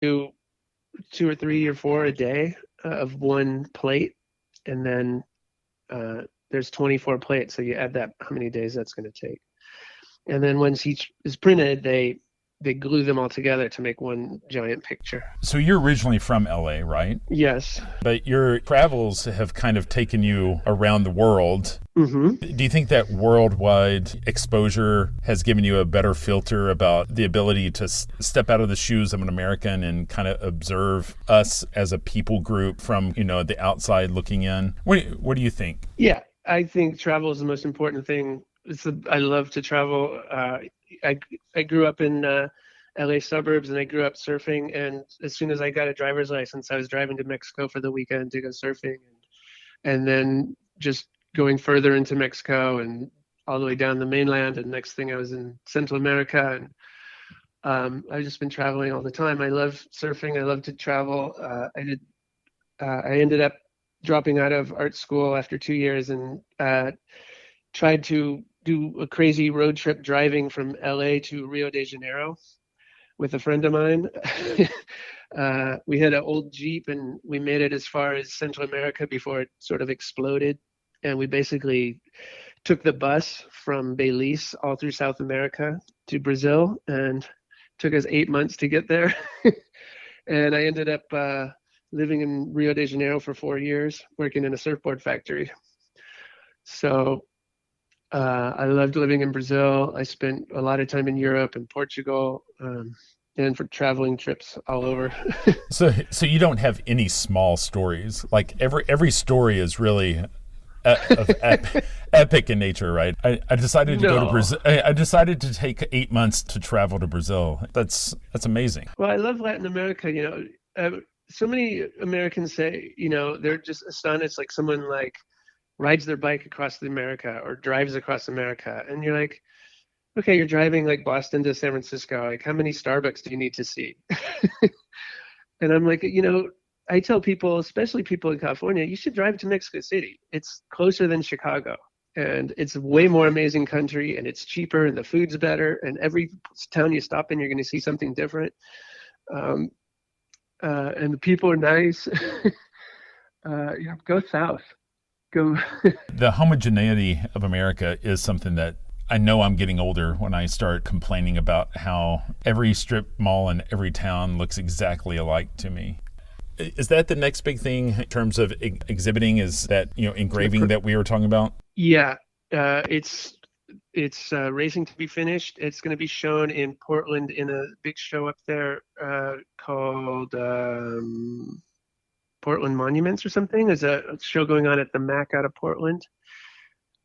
do 2 or 3 or 4 a day of one plate, and then there's 24 plates. So you add that, how many days that's going to take. And then once each is printed, they glue them all together to make one giant picture. So you're originally from LA, right? Yes. But your travels have kind of taken you around the world. Mm-hmm. Do you think that worldwide exposure has given you a better filter about the ability to step out of the shoes of an American and kind of observe us as a people group from, the outside looking in? What do you think? Yeah, I think travel is the most important thing. I love to travel. I grew up in LA suburbs, and I grew up surfing. And as soon as I got a driver's license, I was driving to Mexico for the weekend to go surfing, and then just going further into Mexico and all the way down the mainland. And next thing I was in Central America, and I've just been traveling all the time. I love surfing. I love to travel. I ended up dropping out of art school after 2 years and tried to do a crazy road trip driving from LA to Rio de Janeiro with a friend of mine. We had an old Jeep, and we made it as far as Central America before it sort of exploded. And we basically took the bus from Belize all through South America to Brazil, and took us 8 months to get there. And I ended up living in Rio de Janeiro for 4 years, working in a surfboard factory. So I loved living in Brazil. I spent a lot of time in Europe and Portugal, and for traveling trips all over. So you don't have any small stories. Like every story is really epic in nature, right? I decided to go to Brazil. I decided to take 8 months to travel to Brazil. That's amazing. Well, I love Latin America. So many Americans say, they're just astonished, like someone like rides their bike across America or drives across America. And you're like, okay, you're driving like Boston to San Francisco. Like, how many Starbucks do you need to see? And I'm like, I tell people, especially people in California, you should drive to Mexico City. It's closer than Chicago, and it's a way more amazing country, and it's cheaper, and the food's better. And every town you stop in, you're going to see something different. And the people are nice. Go south. Go. The homogeneity of America is something that I know I'm getting older when I start complaining about how every strip mall in every town looks exactly alike to me. Is that the next big thing in terms of exhibiting? Is that engraving that we were talking about? Yeah, it's racing to be finished. It's going to be shown in Portland in a big show up there called Portland Monuments or something. There's a show going on at the MAC out of Portland.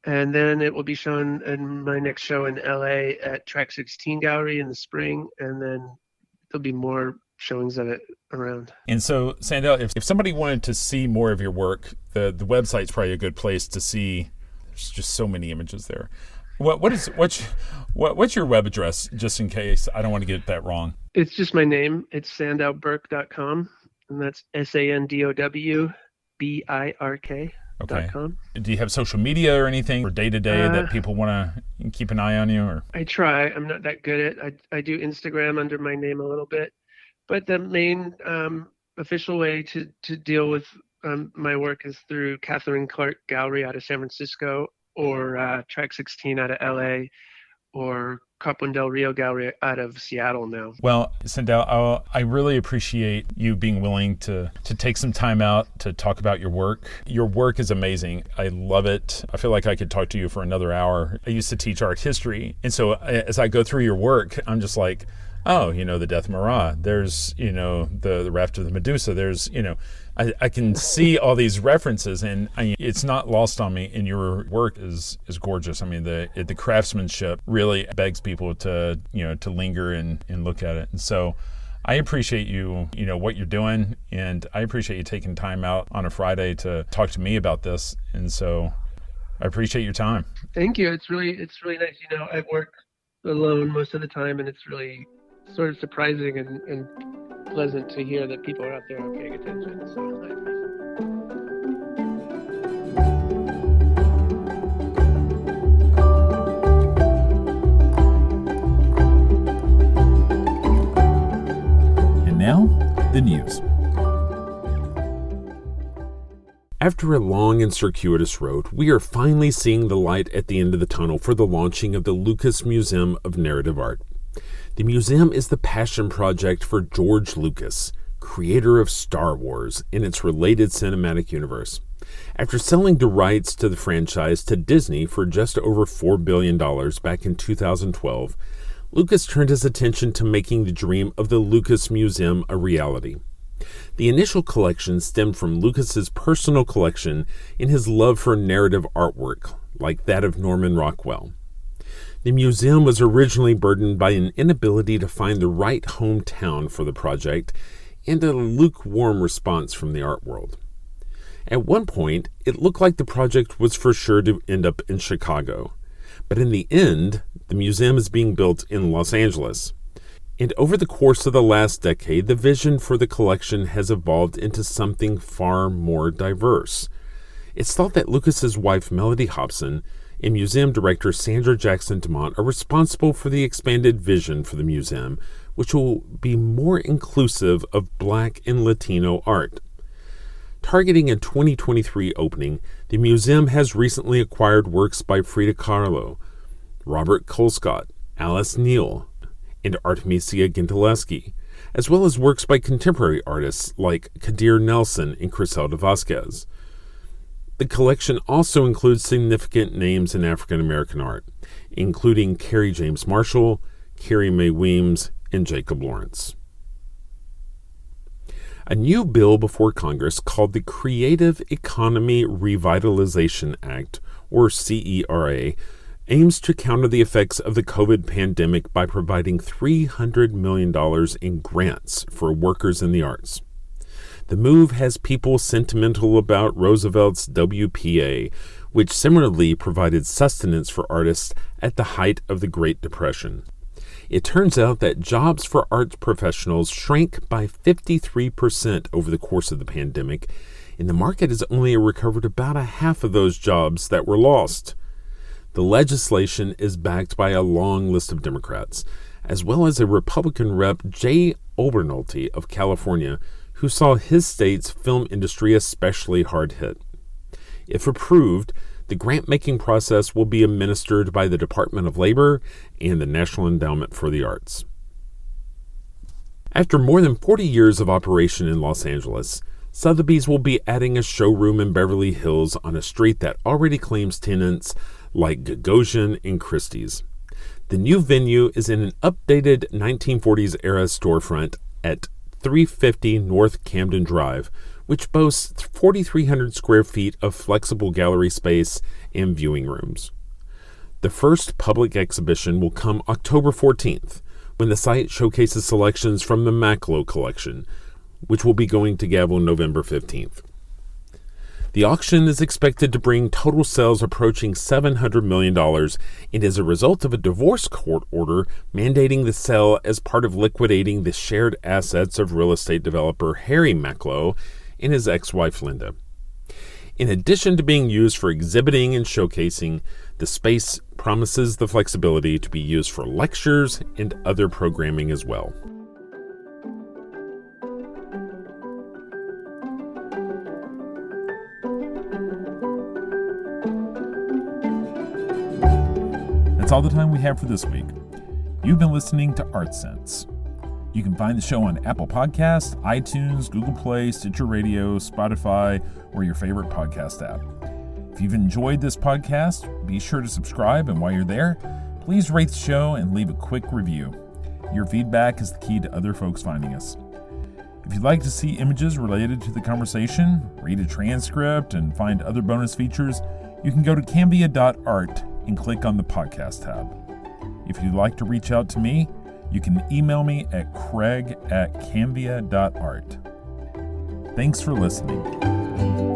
And then it will be shown in my next show in LA at Track 16 Gallery in the spring. And then there'll be more showings of it around. And so, Sandow, if somebody wanted to see more of your work, the website's probably a good place to see. There's just so many images there. What's your web address, just in case I don't want to get that wrong? It's just my name. It's sandowbirk.com. And that's SANDOWBIRK.com. Okay. Do you have social media or anything for day-to-day that people want to keep an eye on you? Or I try. I'm not that good at it. I do Instagram under my name a little bit. But the main official way to deal with my work is through Catherine Clark Gallery out of San Francisco, or Track 16 out of LA, or Copland Del Rio Gallery out of Seattle now. Well, Sandow, I really appreciate you being willing to take some time out to talk about your work. Your work is amazing. I love it. I feel like I could talk to you for another hour. I used to teach art history. And so as I go through your work, I'm just like, oh, the Death of Marat. There's, the Raft of the Medusa. There's, I can see all these references, and it's not lost on me. And your work is gorgeous. I mean, the craftsmanship really begs people to linger and look at it. And so I appreciate you, what you're doing, and I appreciate you taking time out on a Friday to talk to me about this. And so I appreciate your time. Thank you. It's really nice. I work alone most of the time, and it's really sort of surprising and pleasant to hear that people are out there paying attention. So and now the news. After a long and circuitous road, we are finally seeing the light at the end of the tunnel for the launching of the Lucas Museum of Narrative Art. The museum is the passion project for George Lucas, creator of Star Wars and its related cinematic universe. After selling the rights to the franchise to Disney for just over $4 billion back in 2012, Lucas turned his attention to making the dream of the Lucas Museum a reality. The initial collection stemmed from Lucas's personal collection and his love for narrative artwork, like that of Norman Rockwell. The museum was originally burdened by an inability to find the right hometown for the project and a lukewarm response from the art world. At one point, it looked like the project was for sure to end up in Chicago, but in the end, the museum is being built in Los Angeles. And over the course of the last decade, the vision for the collection has evolved into something far more diverse. It's thought that Lucas's wife, Melody Hobson, and museum director Sandra Jackson DeMont are responsible for the expanded vision for the museum, which will be more inclusive of Black and Latino art. Targeting a 2023 opening, the museum has recently acquired works by Frida Kahlo, Robert Colescott, Alice Neal, and Artemisia Gentileschi, as well as works by contemporary artists like Kadir Nelson and Criselda Vasquez. The collection also includes significant names in African American art, including Carrie James Marshall, Carrie Mae Weems, and Jacob Lawrence. A new bill before Congress called the Creative Economy Revitalization Act, or CERA, aims to counter the effects of the COVID pandemic by providing $300 million in grants for workers in the arts. The move has people sentimental about Roosevelt's WPA, which similarly provided sustenance for artists at the height of the Great Depression. It turns out that jobs for arts professionals shrank by 53% over the course of the pandemic, and the market has only recovered about a half of those jobs that were lost. The legislation is backed by a long list of Democrats, as well as a Republican rep, Jay Obernolte of California, who saw his state's film industry especially hard hit. If approved, the grant-making process will be administered by the Department of Labor and the National Endowment for the Arts. After more than 40 years of operation in Los Angeles, Sotheby's will be adding a showroom in Beverly Hills on a street that already claims tenants like Gagosian and Christie's. The new venue is in an updated 1940s-era storefront at 350 North Camden Drive, which boasts 4,300 square feet of flexible gallery space and viewing rooms. The first public exhibition will come October 14th, when the site showcases selections from the Macklowe collection, which will be going to gavel November 15th. The auction is expected to bring total sales approaching $700 million and is a result of a divorce court order mandating the sale as part of liquidating the shared assets of real estate developer Harry Macklowe and his ex-wife Linda. In addition to being used for exhibiting and showcasing, the space promises the flexibility to be used for lectures and other programming as well. That's all the time we have for this week. You've been listening to Art Sense. You can find the show on Apple Podcasts, iTunes, Google Play, Stitcher Radio, Spotify, or your favorite podcast app. If you've enjoyed this podcast, be sure to subscribe, and while you're there, please rate the show and leave a quick review. Your feedback is the key to other folks finding us. If you'd like to see images related to the conversation, read a transcript, and find other bonus features, you can go to canvia.art and click on the podcast tab. If you'd like to reach out to me, you can email me at craig@canvia.art. Thanks for listening.